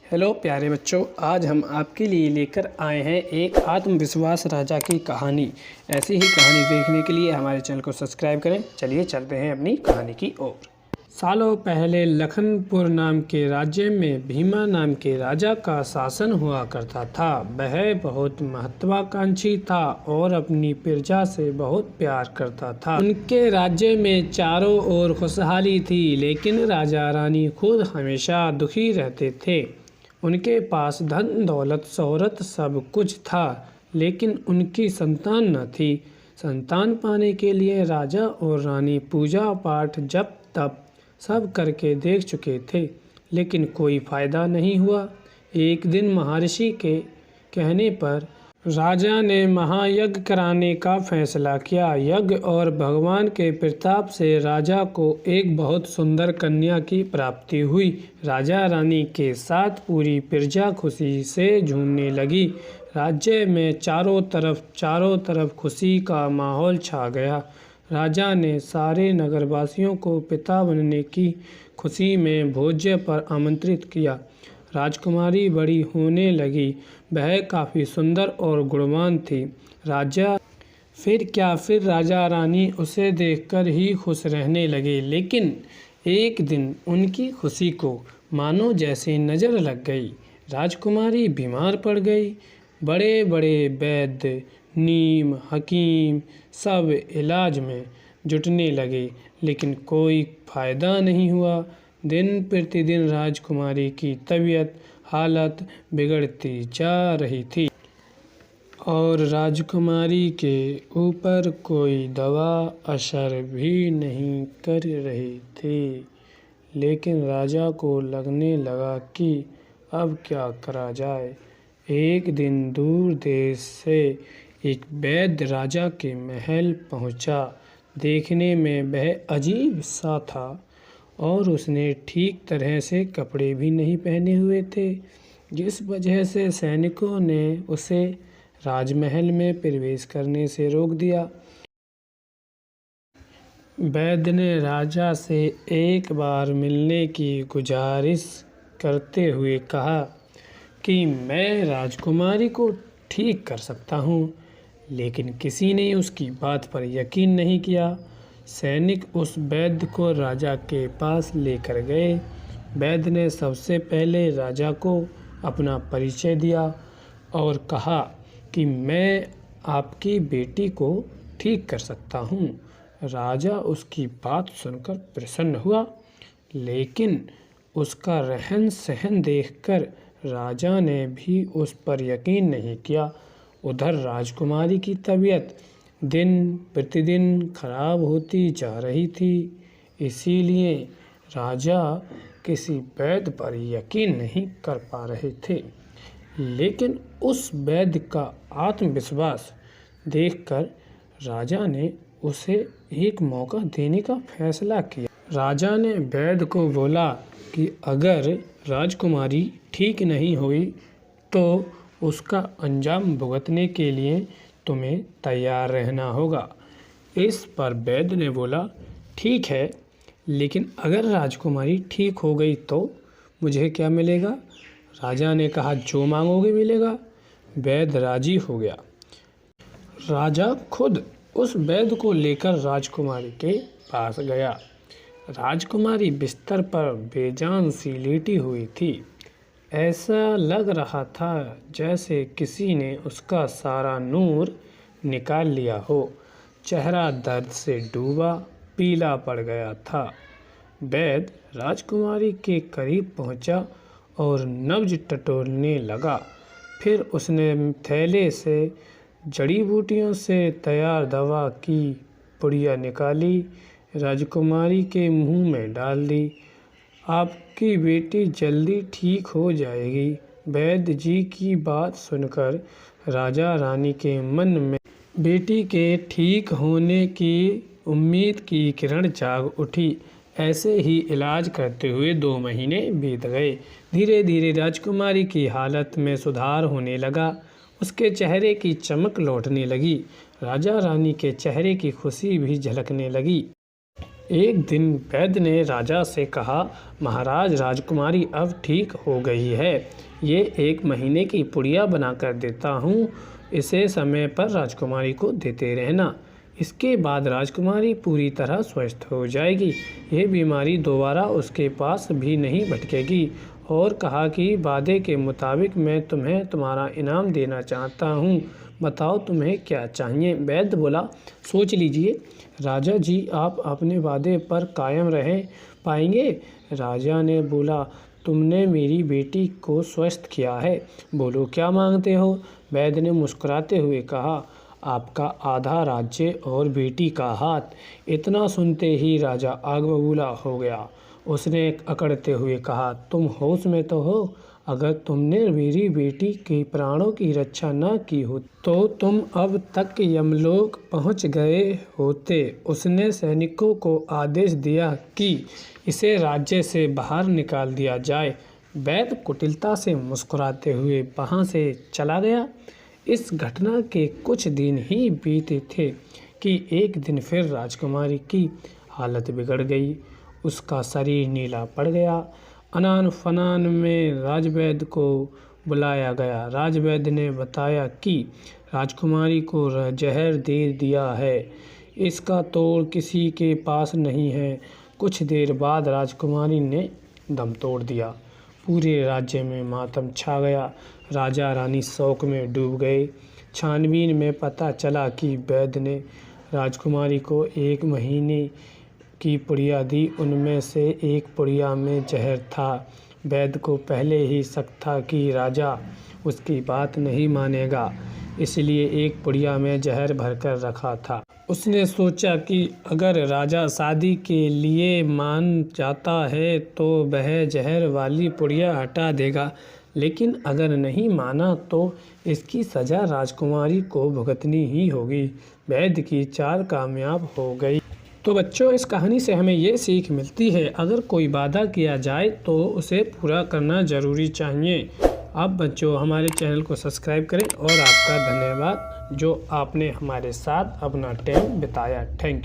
Hello प्यारे बच्चों, आज हम आपके लिए लेकर आए हैं एक आत्मविश्वास राजा की कहानी। ऐसी ही कहानी देखने के लिए हमारे चैनल को सब्सक्राइब करें। चलिए चलते हैं अपनी कहानी की ओर। सालों पहले लखनपुर नाम के राज्य में भीमा नाम के राजा का शासन हुआ करता था। वह बहुत महत्वाकांक्षी था और अपनी प्रजा से बहुत प्यार करता था। उनके राज्य में चारों ओर खुशहाली थी, लेकिन राजा रानी खुद हमेशा दुखी रहते थे। उनके पास धन दौलत शोहरत सब कुछ था, लेकिन उनकी संतान न थी। संतान पाने के लिए राजा और रानी पूजा पाठ जप तप सब करके देख चुके थे, लेकिन कोई फायदा नहीं हुआ। एक दिन महर्षि के कहने पर राजा ने महायज्ञ कराने का फैसला किया। यज्ञ और भगवान के प्रताप से राजा को एक बहुत सुंदर कन्या की प्राप्ति हुई। राजा रानी के साथ पूरी प्रजा खुशी से झूमने लगी। राज्य में चारों तरफ खुशी का माहौल छा गया। राजा ने सारे नगरवासियों को पिता बनने की खुशी में भोज्य पर आमंत्रित किया। राजकुमारी बड़ी होने लगी। वह काफ़ी सुंदर और गुणवान थी। फिर राजा रानी उसे देखकर ही खुश रहने लगे, लेकिन एक दिन उनकी खुशी को मानो जैसे नज़र लग गई। राजकुमारी बीमार पड़ गई। बड़े बड़े वैद्य, नीम, हकीम सब इलाज में जुटने लगे, लेकिन कोई फायदा नहीं हुआ। दिन प्रतिदिन राजकुमारी की तबीयत हालत बिगड़ती जा रही थी और राजकुमारी के ऊपर कोई दवा असर भी नहीं कर रही थी। लेकिन राजा को लगने लगा कि अब क्या करा जाए। एक दिन दूर देश से एक वैद्य राजा के महल पहुंचा। देखने में वह अजीब सा था और उसने ठीक तरह से कपड़े भी नहीं पहने हुए थे, जिस वजह से सैनिकों ने उसे राजमहल में प्रवेश करने से रोक दिया। वैद्य ने राजा से एक बार मिलने की गुजारिश करते हुए कहा कि मैं राजकुमारी को ठीक कर सकता हूँ, लेकिन किसी ने उसकी बात पर यकीन नहीं किया। सैनिक उस वैद्य को राजा के पास लेकर गए। वैद्य ने सबसे पहले राजा को अपना परिचय दिया और कहा कि मैं आपकी बेटी को ठीक कर सकता हूँ। राजा उसकी बात सुनकर प्रसन्न हुआ, लेकिन उसका रहन सहन देखकर राजा ने भी उस पर यकीन नहीं किया। उधर राजकुमारी की तबीयत दिन प्रतिदिन खराब होती जा रही थी, इसीलिए राजा किसी वैद्य पर यकीन नहीं कर पा रहे थे। लेकिन उस वैद्य का आत्मविश्वास देखकर राजा ने उसे एक मौका देने का फैसला किया। राजा ने वैद्य को बोला कि अगर राजकुमारी ठीक नहीं हुई तो उसका अंजाम भुगतने के लिए तुम्हें तैयार रहना होगा। इस पर वैद्य ने बोला, ठीक है, लेकिन अगर राजकुमारी ठीक हो गई तो मुझे क्या मिलेगा? राजा ने कहा, जो मांगोगे मिलेगा। वैद्य राजी हो गया। राजा खुद उस वैद्य को लेकर राजकुमारी के पास गया। राजकुमारी बिस्तर पर बेजान सी लेटी हुई थी। ऐसा लग रहा था जैसे किसी ने उसका सारा नूर निकाल लिया हो। चेहरा दर्द से डूबा पीला पड़ गया था। वैद्य राजकुमारी के करीब पहुंचा और नब्ज टटोलने लगा। फिर उसने थैले से जड़ी बूटियों से तैयार दवा की पुड़िया निकाली, राजकुमारी के मुंह में डाल दी। आपकी बेटी जल्दी ठीक हो जाएगी। वैद्य जी की बात सुनकर राजा रानी के मन में बेटी के ठीक होने की उम्मीद की किरण जाग उठी। ऐसे ही इलाज करते हुए 2 महीने बीत गए। धीरे धीरे राजकुमारी की हालत में सुधार होने लगा। उसके चेहरे की चमक लौटने लगी। राजा रानी के चेहरे की खुशी भी झलकने लगी। एक दिन वैद्य ने राजा से कहा, महाराज, राजकुमारी अब ठीक हो गई है। ये 1 महीने की पुड़िया बनाकर देता हूँ। इसे समय पर राजकुमारी को देते रहना। इसके बाद राजकुमारी पूरी तरह स्वस्थ हो जाएगी। ये बीमारी दोबारा उसके पास भी नहीं भटकेगी। और कहा कि वादे के मुताबिक मैं तुम्हें तुम्हारा इनाम देना चाहता हूँ। बताओ तुम्हें क्या चाहिए। वैद्य बोला, सोच लीजिए। राजा जी, आप अपने वादे पर कायम रह पाएंगे। राजा ने बोला, तुमने मेरी बेटी को स्वस्थ किया है, बोलो क्या मांगते हो। वैद्य ने मुस्कुराते हुए कहा, आपका आधा राज्य और बेटी का हाथ। इतना सुनते ही राजा आग बबूला हो गया। उसने अकड़ते हुए कहा, तुम होश में तो हो? अगर तुमने मेरी बेटी के प्राणों की रक्षा न की हो तो तुम अब तक यमलोक पहुंच गए होते। उसने सैनिकों को आदेश दिया कि इसे राज्य से बाहर निकाल दिया जाए। वैद्य कुटिलता से मुस्कुराते हुए वहां से चला गया। इस घटना के कुछ दिन ही बीते थे कि एक दिन फिर राजकुमारी की हालत बिगड़ गई। उसका शरीर नीला पड़ गया। अनान फनान में राजवैद्य को बुलाया गया। राजवैद्य ने बताया कि राजकुमारी को जहर दे दिया है। इसका तोड़ किसी के पास नहीं है। कुछ देर बाद राजकुमारी ने दम तोड़ दिया। पूरे राज्य में मातम छा गया। राजा रानी शोक में डूब गए। छानबीन में पता चला कि वैद्य ने राजकुमारी को 1 महीने की पुड़िया दी। उनमें से एक पुड़िया में जहर था। वैद्य को पहले ही शक था कि राजा उसकी बात नहीं मानेगा, इसलिए एक पुड़िया में जहर भरकर रखा था। उसने सोचा कि अगर राजा शादी के लिए मान जाता है तो वह जहर वाली पुड़िया हटा देगा, लेकिन अगर नहीं माना तो इसकी सज़ा राजकुमारी को भुगतनी ही होगी। वैद्य की चाल कामयाब हो गई। तो बच्चों, इस कहानी से हमें ये सीख मिलती है, अगर कोई वादा किया जाए तो उसे पूरा करना ज़रूरी चाहिए। अब बच्चों, हमारे चैनल को सब्सक्राइब करें और आपका धन्यवाद जो आपने हमारे साथ अपना टाइम बिताया। Thank you.